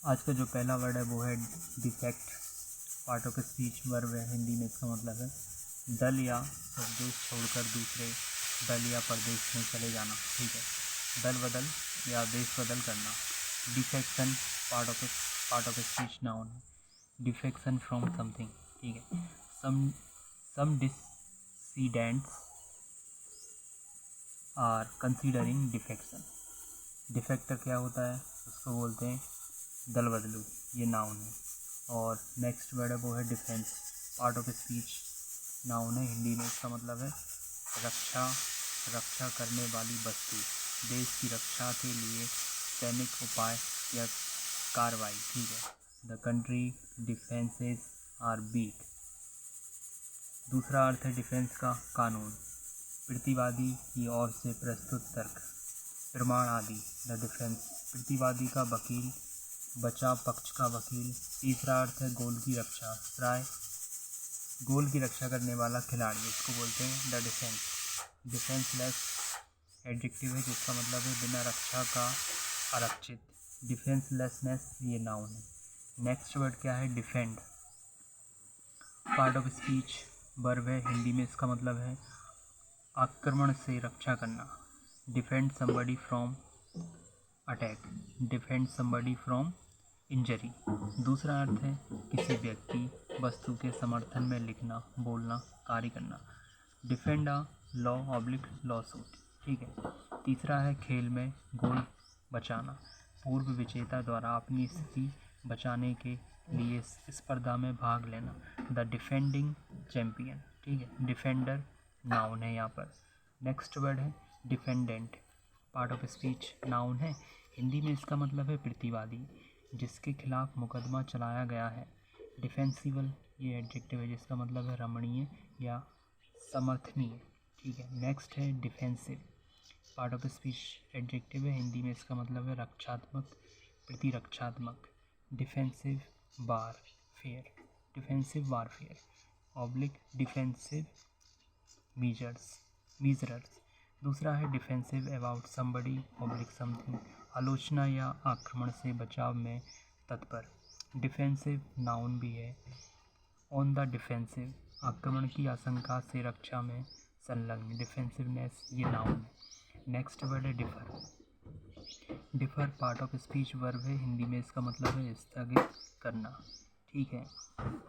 आज का जो पहला वर्ड है वो है defect. Part of speech verb है, हिंदी में इसका मतलब है दल या स्वदेश छोड़कर दूसरे दल या प्रदेश में चले जाना। ठीक है, दल बदल या देश बदल करना। Defection part of speech noun है, डिफेक्शन फ्रॉम समथिंग। ठीक है, सम डिसीडेंट्स आर कंसीडरिंग डिफेक्शन। डिफेक्टर क्या होता है, उसको बोलते हैं दल बदलू, ये नाउन है। और नेक्स्ट वर्ड है वो है defence. Part of speech noun है, हिंदी में इसका मतलब है रक्षा करने वाली वस्तु, देश की रक्षा के लिए सैनिक उपाय या कार्रवाई। ठीक है, the country defences are weak. दूसरा अर्थ है डिफेंस का कानून, प्रतिवादी की ओर से प्रस्तुत तर्क, प्रमाण आदि। द डिफेंस प्रतिवादी का वकील, बचाव पक्ष का वकील। तीसरा अर्थ है गोल की रक्षा, प्राय गोल की रक्षा करने वाला खिलाड़ी, इसको बोलते हैं द डिफेंस। डिफेंसलेस एडजेक्टिव है जिसका मतलब है बिना रक्षा का आरक्षित। डिफेंसलेसनेस ये नाउन है। नेक्स्ट वर्ड क्या है, defend. Part of speech verb है, हिंदी में इसका मतलब है आक्रमण से रक्षा करना। Defend somebody from attack, defend somebody from injury. दूसरा अर्थ है किसी व्यक्ति वस्तु के समर्थन में लिखना, बोलना, कार्य करना। Defend a law oblique law suit. ठीक है, तीसरा है खेल में गोल बचाना, पूर्व विजेता द्वारा अपनी स्थिति बचाने के लिए स्पर्धा में भाग लेना। The defending champion. ठीक है, डिफेंडर नाउन है यहाँ पर। नेक्स्ट वर्ड है defendant. Part of speech noun है, हिंदी में इसका मतलब है प्रतिवादी, जिसके खिलाफ मुकदमा चलाया गया है। डिफेंसिबल ये एडजेक्टिव है जिसका मतलब है रमणीय या समर्थनीय। ठीक है, नेक्स्ट है defensive. Part of speech adjective है, हिंदी में इसका मतलब है रक्षात्मक, प्रतिरक्षात्मक। Defensive warfare, defensive warfare oblique defensive measures. दूसरा है defensive about somebody oblique something, आलोचना या आक्रमण से बचाव में तत्पर। डिफेंसिव नाउन भी है, ऑन द डिफेंसिव, आक्रमण की आशंका से रक्षा में संलग्न। डिफेंसिवनेस ये नाउन है। नेक्स्ट वर्ड है differ. Differ part of speech verb है, हिंदी में इसका मतलब है स्थगित करना। ठीक है,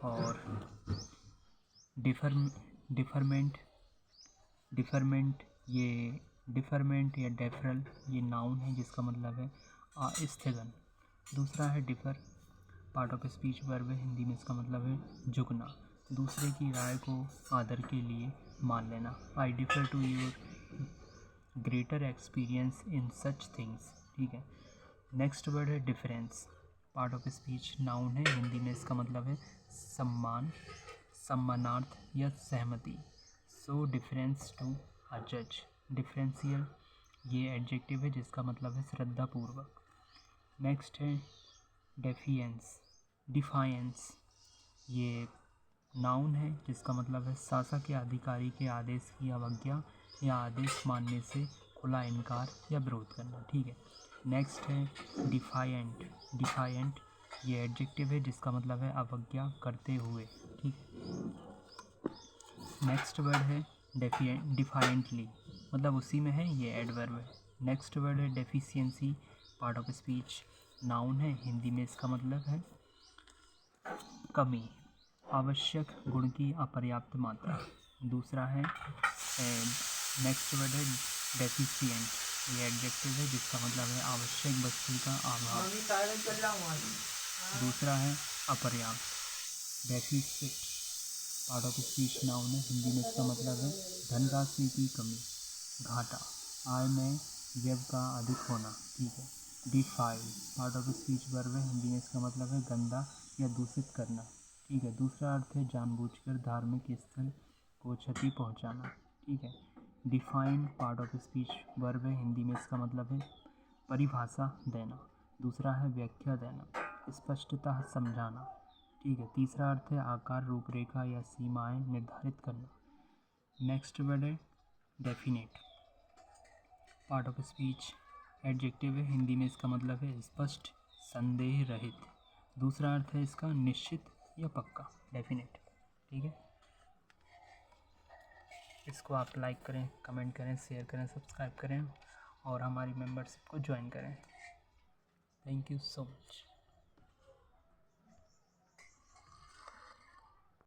और डिफरमेंट या डेफरल ये नाउन है जिसका मतलब है स्थगन। दूसरा है differ, part of speech verb है, हिंदी में इसका मतलब है झुकना, दूसरे की राय को आदर के लिए मान लेना। I differ to your greater experience in such things. ठीक है, नेक्स्ट वर्ड है difference. Part of speech noun है, हिंदी में इसका मतलब है सम्मान, सम्मानार्थ या सहमति। सो डिफरेंस टू अ जज। डिफरेंशियल ये एडजेक्टिव है जिसका मतलब है श्रद्धापूर्वक। नेक्स्ट है डिफायंस ये नाउन है जिसका मतलब है शासक या अधिकारी के आदेश की अवज्ञा या आदेश मानने से खुला इनकार या विरोध करना। ठीक है, नेक्स्ट है डिफायंट ये एडजेक्टिव है जिसका मतलब है अवज्ञा करते हुए। ठीक है, नेक्स्ट वर्ड है डिफाइंटली, मतलब उसी में है, ये एडवर्ब है। नेक्स्ट वर्ड है deficiency. Part of speech noun है, हिंदी में इसका मतलब है कमी, आवश्यक गुण की अपर्याप्त मात्रा। दूसरा है नेक्स्ट वर्ड है डेफिशिएंट, ये एडजेक्टिव है जिसका मतलब है आवश्यक वस्तु का अभाव। दूसरा है अपर्याप्त, deficit. Part of speech noun है, हिंदी में इसका मतलब है धनराशि की कमी, घाटा, आय में व्यय का अधिक होना। ठीक है, defile part of speech verb है, हिंदी में इसका मतलब है गंदा या दूषित करना। ठीक है, दूसरा अर्थ है जानबूझकर धार्मिक स्थल को क्षति पहुंचाना। ठीक है, define part of speech verb है, हिंदी में इसका मतलब है परिभाषा देना। दूसरा है व्याख्या देना, स्पष्टतः समझाना। ठीक है, तीसरा अर्थ है आकार, रूपरेखा या सीमाएं निर्धारित करना। नेक्स्ट वर्ड है definite. Part of speech adjective है, हिंदी में इसका मतलब है स्पष्ट, संदेह रहित। दूसरा अर्थ है इसका निश्चित या पक्का, डेफिनेट। ठीक है, इसको आप लाइक करें, कमेंट करें, शेयर करें, सब्सक्राइब करें और हमारी मेंबरशिप को ज्वाइन करें। Thank you so much.